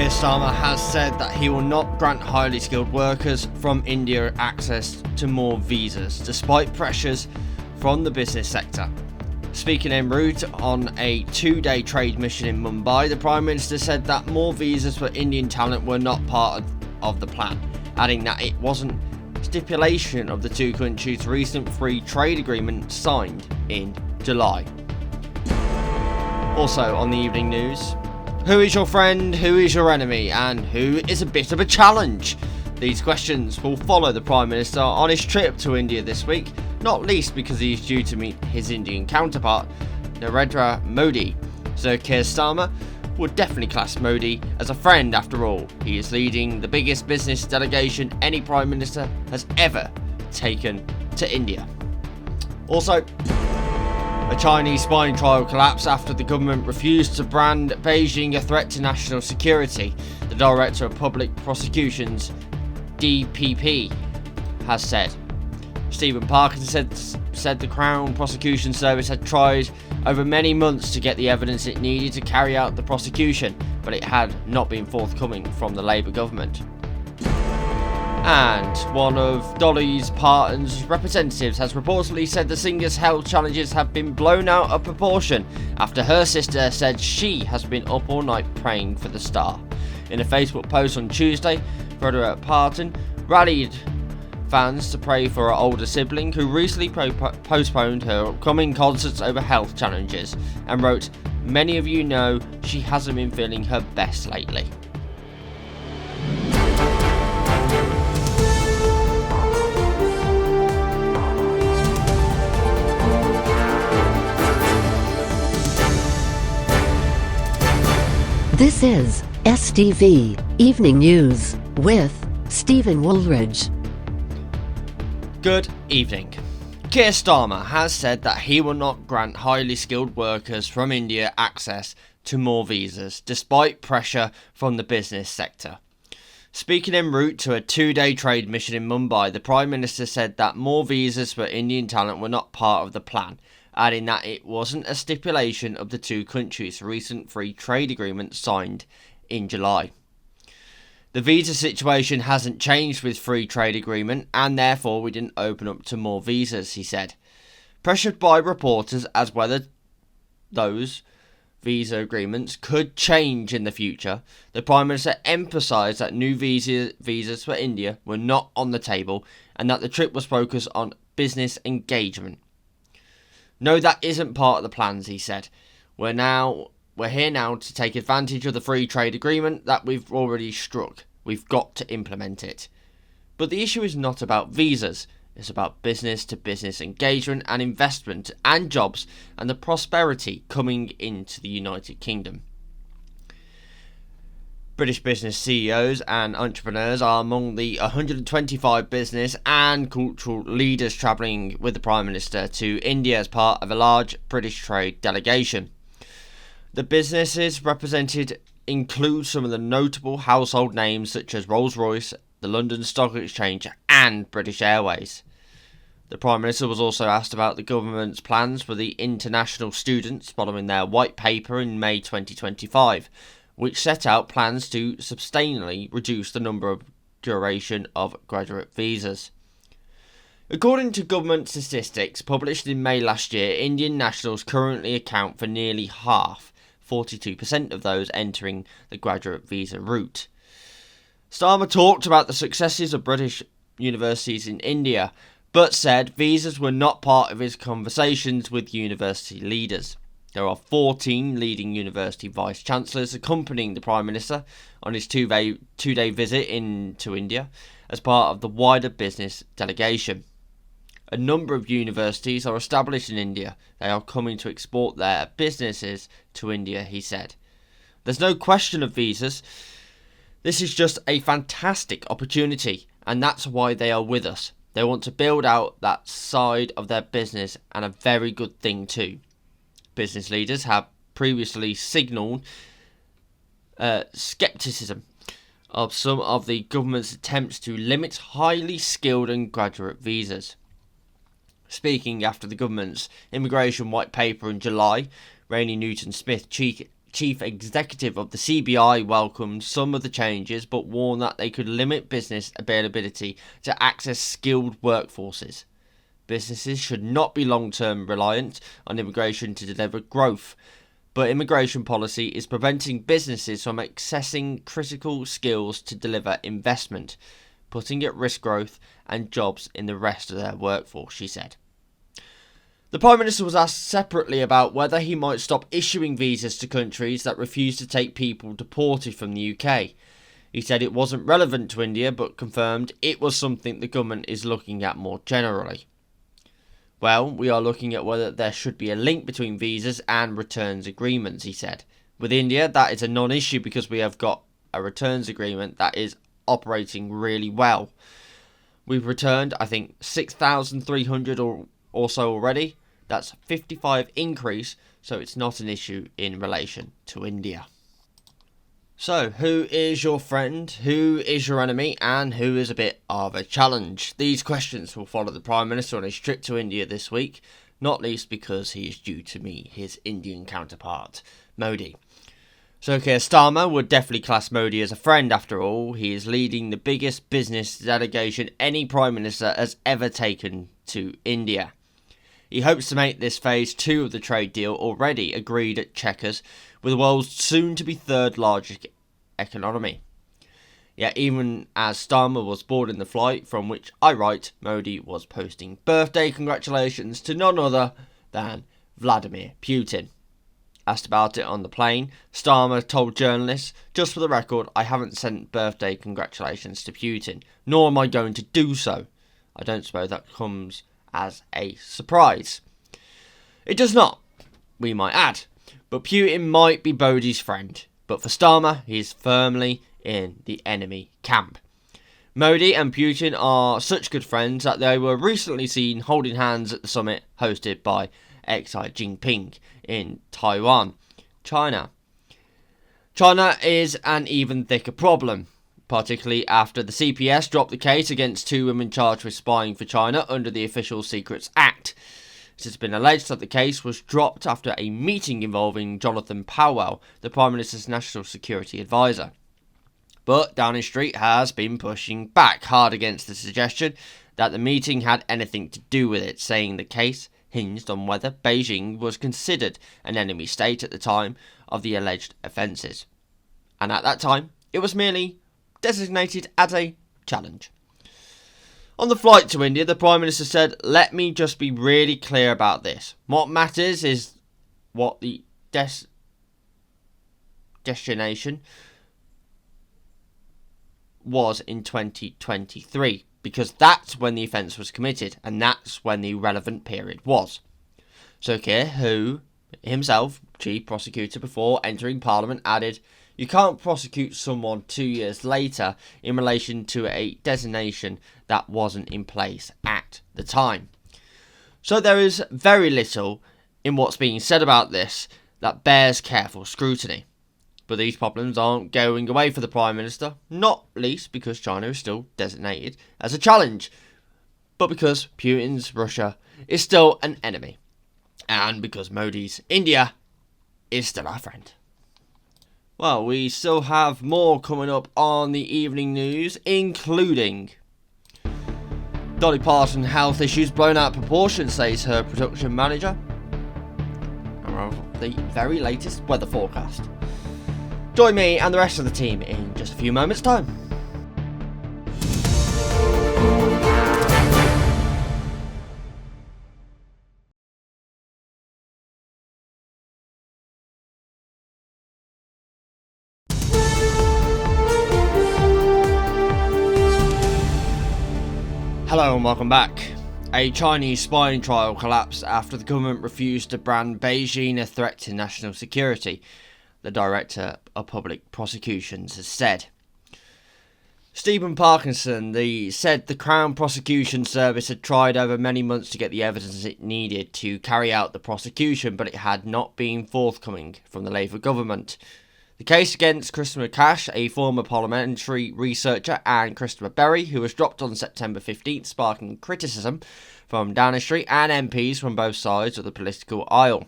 Keir Starmer has said that he will not grant highly skilled workers from India access to more visas, despite pressures from the business sector. Speaking en route on a 2-day trade mission in Mumbai, the Prime Minister said that more visas for Indian talent were not part of the plan, adding that it wasn't stipulation of the two countries' recent free trade agreement signed in July. Also on the evening news, who is your friend, who is your enemy, and who is a bit of a challenge? These questions will follow the Prime Minister on his trip to India this week, not least because he is due to meet his Indian counterpart, Narendra Modi. Sir Keir Starmer would definitely class Modi as a friend after all. He is leading the biggest business delegation any Prime Minister has ever taken to India. Also, a Chinese spying trial collapsed after the government refused to brand Beijing a threat to national security. The Director of Public Prosecutions, DPP, has said. Stephen Parkinson said the Crown Prosecution Service had tried over many months to get the evidence it needed to carry out the prosecution, but it had not been forthcoming from the Labour government. And one of Dolly Parton's representatives has reportedly said the singer's health challenges have been blown out of proportion after her sister said she has been up all night praying for the star. In a Facebook post on Tuesday, Dolly Parton rallied fans to pray for her older sibling who recently postponed her upcoming concerts over health challenges, and wrote, "Many of you know she hasn't been feeling her best lately." This is STV Evening News with Stephen Woolridge. Good evening. Keir Starmer has said that he will not grant highly skilled workers from India access to more visas, despite pressure from the business sector. Speaking en route to a 2-day trade mission in Mumbai, the Prime Minister said that more visas for Indian talent were not part of the plan, adding that it wasn't a stipulation of the two countries' recent free trade agreement signed in July. The visa situation hasn't changed with free trade agreement, and therefore we didn't open up to more visas, he said. Pressured by reporters as whether those visa agreements could change in the future, the Prime Minister emphasised that new visas for India were not on the table and that the trip was focused on business engagement. "No, that isn't part of the plans," he said. We're here now to take advantage of the free trade agreement that we've already struck. We've got to implement it. But the issue is not about visas. It's about business-to-business engagement and investment and jobs and the prosperity coming into the United Kingdom. British business CEOs and entrepreneurs are among the 125 business and cultural leaders travelling with the Prime Minister to India as part of a large British trade delegation. The businesses represented include some of the notable household names such as Rolls-Royce, the London Stock Exchange and British Airways. The Prime Minister was also asked about the government's plans for the international students following their white paper in May 2025, which set out plans to substantially reduce the number of duration of graduate visas. According to government statistics published in May last year, Indian nationals currently account for nearly half, 42% of those entering the graduate visa route. Starmer talked about the successes of British universities in India, but said visas were not part of his conversations with university leaders. There are 14 leading university vice-chancellors accompanying the Prime Minister on his two-day visit to India as part of the wider business delegation. A number of universities are established in India. They are coming to export their businesses to India, he said. There's no question of visas. This is just a fantastic opportunity, and that's why they are with us. They want to build out that side of their business, and a very good thing too. Business leaders have previously signalled scepticism of some of the government's attempts to limit highly skilled and graduate visas. Speaking after the government's immigration white paper in July, Rainey Newton-Smith, chief executive of the CBI welcomed some of the changes but warned that they could limit business availability to access skilled workforces. Businesses should not be long-term reliant on immigration to deliver growth, but immigration policy is preventing businesses from accessing critical skills to deliver investment, putting at risk growth and jobs in the rest of their workforce, she said. The Prime Minister was asked separately about whether he might stop issuing visas to countries that refuse to take people deported from the UK. He said it wasn't relevant to India, but confirmed it was something the government is looking at more generally. Well, we are looking at whether there should be a link between visas and returns agreements, he said. With India, that is a non-issue because we have got a returns agreement that is operating really well. We've returned, I think, 6,300 or so already. That's a 55 increase, so it's not an issue in relation to India. So, who is your friend, who is your enemy, and who is a bit of a challenge? These questions will follow the Prime Minister on his trip to India this week, not least because he is due to meet his Indian counterpart, Modi. So Keir Starmer would definitely class Modi as a friend after all. He is leading the biggest business delegation any Prime Minister has ever taken to India. He hopes to make this phase 2 of the trade deal already agreed at Chequers, with the world's soon-to-be third largest economy. Yet even as Starmer was boarding the flight from which I write, Modi was posting birthday congratulations to none other than Vladimir Putin. Asked about it on the plane, Starmer told journalists, "Just for the record, I haven't sent birthday congratulations to Putin, nor am I going to do so." I don't suppose that comes as a surprise. It does not, we might add, but Putin might be Modi's friend, but for Starmer, he is firmly in the enemy camp. Modi and Putin are such good friends that they were recently seen holding hands at the summit hosted by Xi Jinping in Taiwan, China. China is an even thicker problem, particularly after the CPS dropped the case against 2 women charged with spying for China under the Official Secrets Act. It has been alleged that the case was dropped after a meeting involving Jonathan Powell, the Prime Minister's National Security Advisor. But Downing Street has been pushing back hard against the suggestion that the meeting had anything to do with it, saying the case hinged on whether Beijing was considered an enemy state at the time of the alleged offences. And at that time, it was merely designated as a challenge. On the flight to India, the Prime Minister said, "Let me just be really clear about this. What matters is what the destination was in 2023, because that's when the offence was committed, and that's when the relevant period was." So Keir, who himself, chief prosecutor before entering Parliament, added, "You can't prosecute someone 2 years later in relation to a designation that wasn't in place at the time." So there is very little in what's being said about this that bears careful scrutiny. But these problems aren't going away for the Prime Minister, not least because China is still designated as a challenge, but because Putin's Russia is still an enemy, and because Modi's India is still our friend. Well, we still have more coming up on the evening news, including Dolly Parton health issues blown out of proportion, says her production manager, and the very latest weather forecast. Join me and the rest of the team in just a few moments' time. Hello and welcome back. A Chinese spying trial collapsed after the government refused to brand Beijing a threat to national security, the Director of Public Prosecutions has said. Stephen Parkinson said the Crown Prosecution Service had tried over many months to get the evidence it needed to carry out the prosecution, but it had not been forthcoming from the Labour government. The case against Christopher Cash, a former parliamentary researcher, and Christopher Berry, who was dropped on September 15th, sparking criticism from Downing Street and MPs from both sides of the political aisle.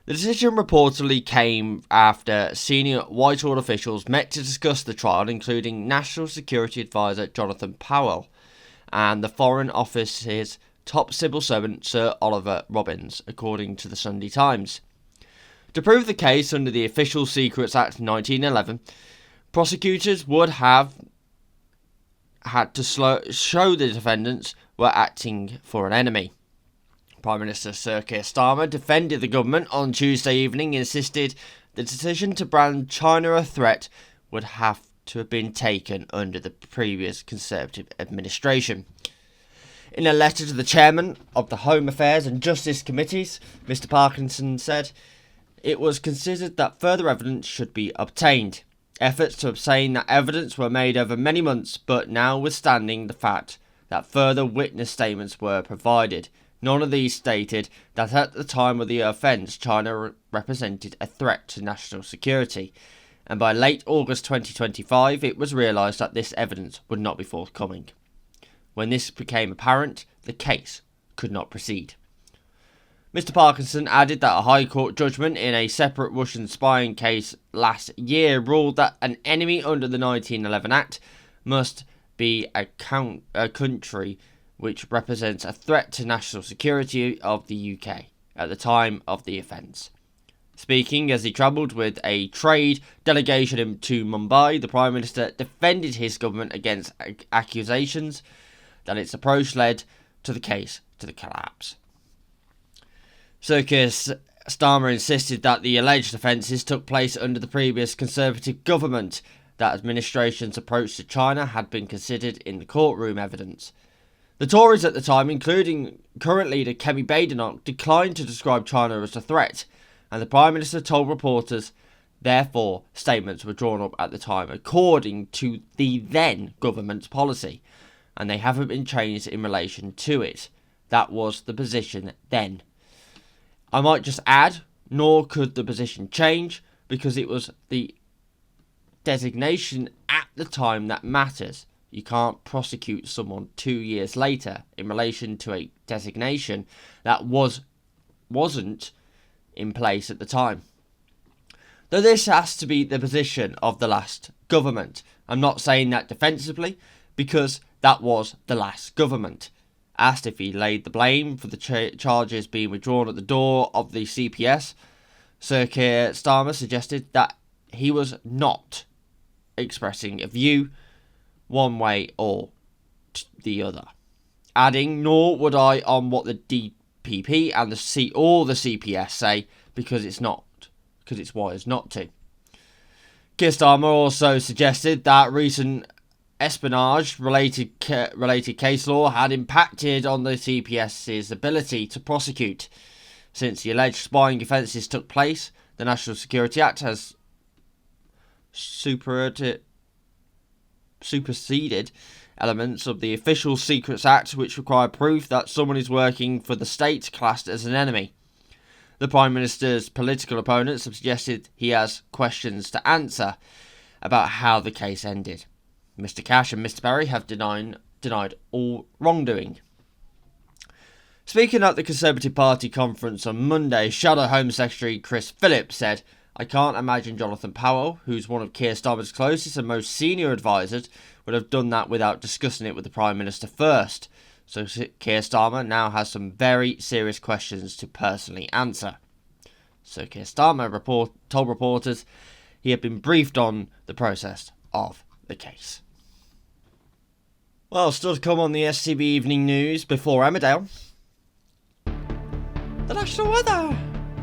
The decision reportedly came after senior Whitehall officials met to discuss the trial, including National Security Advisor Jonathan Powell and the Foreign Office's top civil servant Sir Oliver Robbins, according to the Sunday Times. To prove the case under the Official Secrets Act 1911, prosecutors would have had to show the defendants were acting for an enemy. Prime Minister Sir Keir Starmer defended the government on Tuesday evening and insisted the decision to brand China a threat would have to have been taken under the previous Conservative administration. In a letter to the chairman of the Home Affairs and Justice Committees, Mr Parkinson said it was considered that further evidence should be obtained. Efforts to obtain that evidence were made over many months, but notwithstanding the fact that further witness statements were provided, none of these stated that at the time of the offence China represented a threat to national security, and by late August 2025 it was realised that this evidence would not be forthcoming. When this became apparent, the case could not proceed. Mr Parkinson added that a High Court judgment in a separate Russian spying case last year ruled that an enemy under the 1911 Act must be a country which represents a threat to national security of the UK at the time of the offence. Speaking as he travelled with a trade delegation to Mumbai, the Prime Minister defended his government against accusations that its approach led to the case to the collapse. Sir Keir Starmer insisted that the alleged offences took place under the previous Conservative government, that administration's approach to China had been considered in the courtroom evidence. The Tories at the time, including current leader Kemi Badenoch, declined to describe China as a threat, and the Prime Minister told reporters, therefore, statements were drawn up at the time according to the then government's policy, and they haven't been changed in relation to it. That was the position then. I might just add, nor could the position change, because it was the designation at the time that matters. You can't prosecute someone 2 years later in relation to a designation that wasn't in place at the time. Though this has to be the position of the last government. I'm not saying that defensively, because that was the last government. Asked if he laid the blame for the charges being withdrawn at the door of the CPS, Sir Keir Starmer suggested that he was not expressing a view one way or the other, adding, nor would I on what the DPP and the CPS say, because it's wise not to. Keir Starmer also suggested that recent espionage related case law had impacted on the CPS's ability to prosecute. Since the alleged spying offences took place, the National Security Act has superseded elements of the Official Secrets Act which require proof that someone is working for the state classed as an enemy. The Prime Minister's political opponents have suggested he has questions to answer about how the case ended. Mr Cash and Mr Berry have denied all wrongdoing. Speaking at the Conservative Party conference on Monday, Shadow Home Secretary Chris Phillips said, I can't imagine Jonathan Powell, who's one of Keir Starmer's closest and most senior advisors, would have done that without discussing it with the Prime Minister first. So Keir Starmer now has some very serious questions to personally answer. So Keir Starmer told reporters he had been briefed on the process of the case. Well, still to come on the STV Evening News before Emmerdale. The national weather,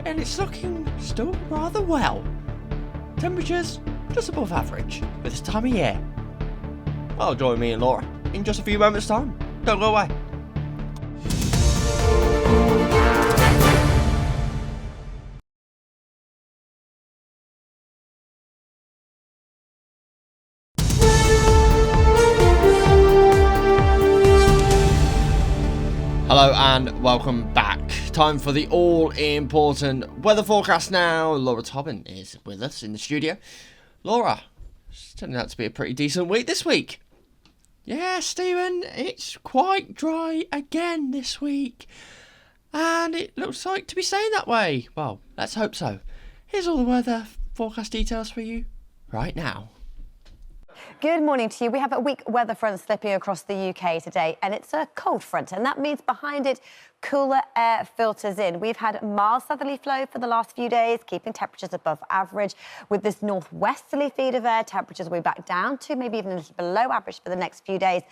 and it's looking still rather well. Temperatures just above average for this time of year. Well, join me and Laura in just a few moments' time. Don't go away. Hello and welcome back. Time for the all-important weather forecast now. Laura Tobin is with us in the studio. Laura, it's turning out to be a pretty decent week this week. Yeah, Stephen, it's quite dry again this week. And it looks like to be staying that way. Well, let's hope so. Here's all the weather forecast details for you right now. Good morning to you. We have a weak weather front slipping across the UK today, and it's a cold front, and that means behind it cooler air filters in. We've had mild southerly flow for the last few days, keeping temperatures above average. With this northwesterly feed of air, temperatures will be back down to maybe even a little below average for the next few days.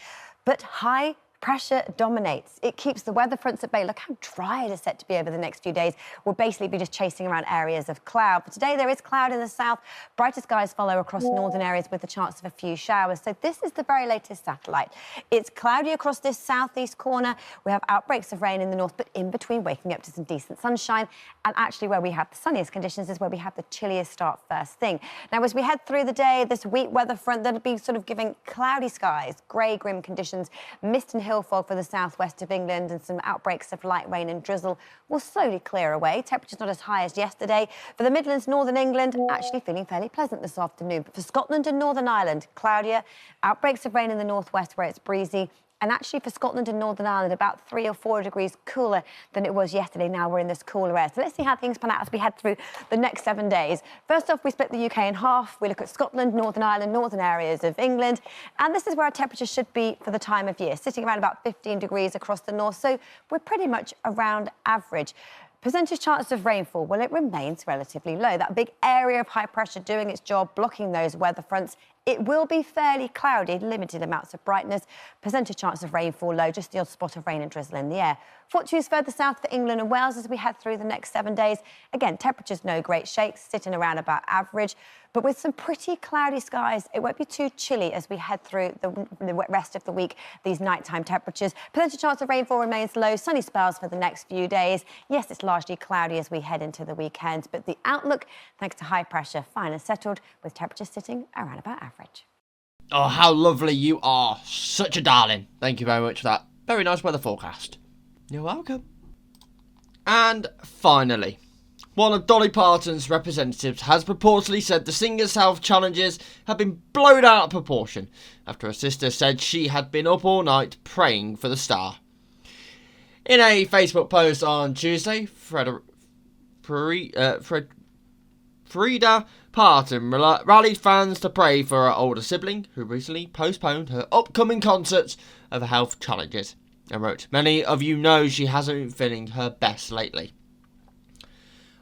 But high pressure dominates. It keeps the weather fronts at bay. Look how dry it is set to be over the next few days. We'll basically be just chasing around areas of cloud. But today there is cloud in the south. Brighter skies follow across northern areas with the chance of a few showers. So this is the very latest satellite. It's cloudy across this southeast corner. We have outbreaks of rain in the north, but in between waking up to some decent sunshine. And actually where we have the sunniest conditions is where we have the chilliest start first thing. Now, as we head through the day, this weak weather front that'll be sort of giving cloudy skies, grey, grim conditions, mist and hill fog for the southwest of England, and some outbreaks of light rain and drizzle will slowly clear away. Temperatures not as high as yesterday. For the Midlands, northern England, actually feeling fairly pleasant this afternoon. But for Scotland and Northern Ireland, cloudier, outbreaks of rain in the northwest where it's breezy. And actually for Scotland and Northern Ireland, about 3 or 4 degrees cooler than it was yesterday. Now we're in this cooler air. So let's see how things pan out as we head through the next 7 days. First off, we split the UK in half. We look at Scotland, Northern Ireland, northern areas of England. And this is where our temperatures should be for the time of year, sitting around about 15 degrees across the north. So we're pretty much around average. Percentage chance of rainfall, well, it remains relatively low. That big area of high pressure doing its job, blocking those weather fronts. It will be fairly cloudy, limited amounts of brightness. Percentage chance of rainfall low, just the odd spot of rain and drizzle in the air. Fortunes further south for England and Wales as we head through the next 7 days. Again, temperatures no great shakes, sitting around about average. But with some pretty cloudy skies, it won't be too chilly as we head through the rest of the week, these nighttime temperatures. Percentage chance of rainfall remains low, sunny spells for the next few days. Yes, it's largely cloudy as we head into the weekend, but the outlook, thanks to high pressure, fine and settled, with temperatures sitting around about average. Oh, how lovely you are. Such a darling. Thank you very much for that very nice weather forecast. You're welcome. And finally, one of Dolly Parton's representatives has purportedly said the singer's health challenges have been blown out of proportion after her sister said she had been up all night praying for the star. In a Facebook post on Tuesday, Frida Parton rallied fans to pray for her older sibling, who recently postponed her upcoming concert over health challenges, and wrote, "Many of you know she hasn't been feeling her best lately.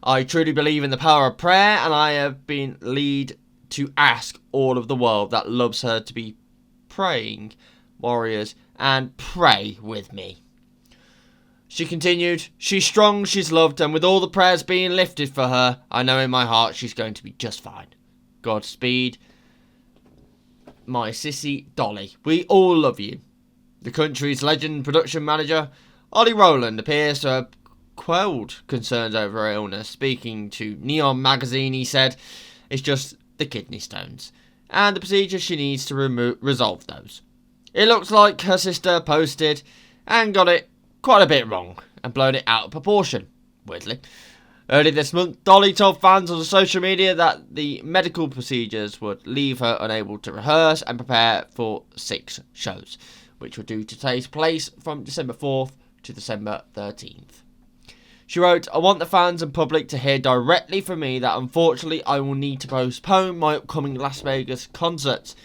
I truly believe in the power of prayer, and I have been led to ask all of the world that loves her to be praying warriors and pray with me." She continued, "She's strong, she's loved, and with all the prayers being lifted for her, I know in my heart she's going to be just fine. Godspeed, my sissy Dolly. We all love you." The country's legend production manager, Ollie Rowland, appears to have quelled concerns over her illness. Speaking to Neon magazine, he said, "It's just the kidney stones, and the procedure she needs to resolve those. It looks like her sister posted and got it quite a bit wrong and blown it out of proportion, weirdly. Early this month, Dolly told fans on social media that the medical procedures would leave her unable to rehearse and prepare for 6 shows, which were due to take place from December 4th to December 13th. She wrote, "I want the fans and public to hear directly from me that unfortunately I will need to postpone my upcoming Las Vegas concerts.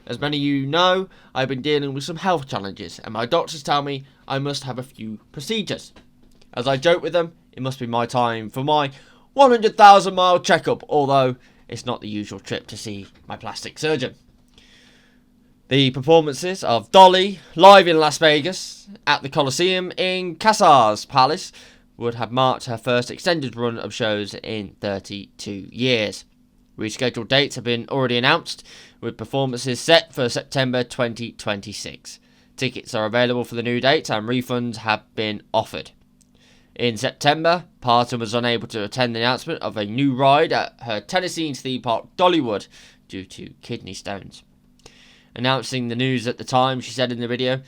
As many of you know, I've been dealing with some health challenges, and my doctors tell me I must have a few procedures. As I joke with them, it must be my time for my 100,000 mile checkup, although it's not the usual trip to see my plastic surgeon." The performances of Dolly live in Las Vegas at the Coliseum in Caesars Palace would have marked her first extended run of shows in 32 years. Rescheduled dates have been already announced, with performances set for September 2026. Tickets are available for the new date and refunds have been offered. In September, Parton was unable to attend the announcement of a new ride at her Tennessee theme park Dollywood due to kidney stones. Announcing the news at the time, she said in the video,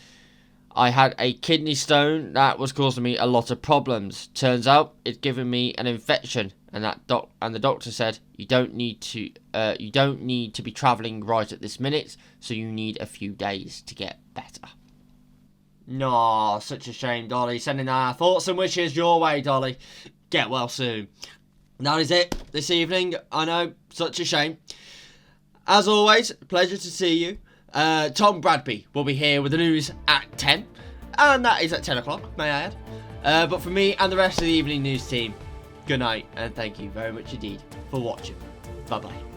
"I had a kidney stone that was causing me a lot of problems. Turns out it's given me an infection, and the doctor said you don't need to be travelling right at this minute, so you need a few days to get better." No, such a shame, Dolly. Sending our thoughts and wishes your way, Dolly. Get well soon. That is it this evening. I know, such a shame. As always, pleasure to see you. Tom Bradby will be here with the news at 10. And that is at 10 o'clock, may I add. But for me and the rest of the evening news team, good night and thank you very much indeed for watching. Bye-bye.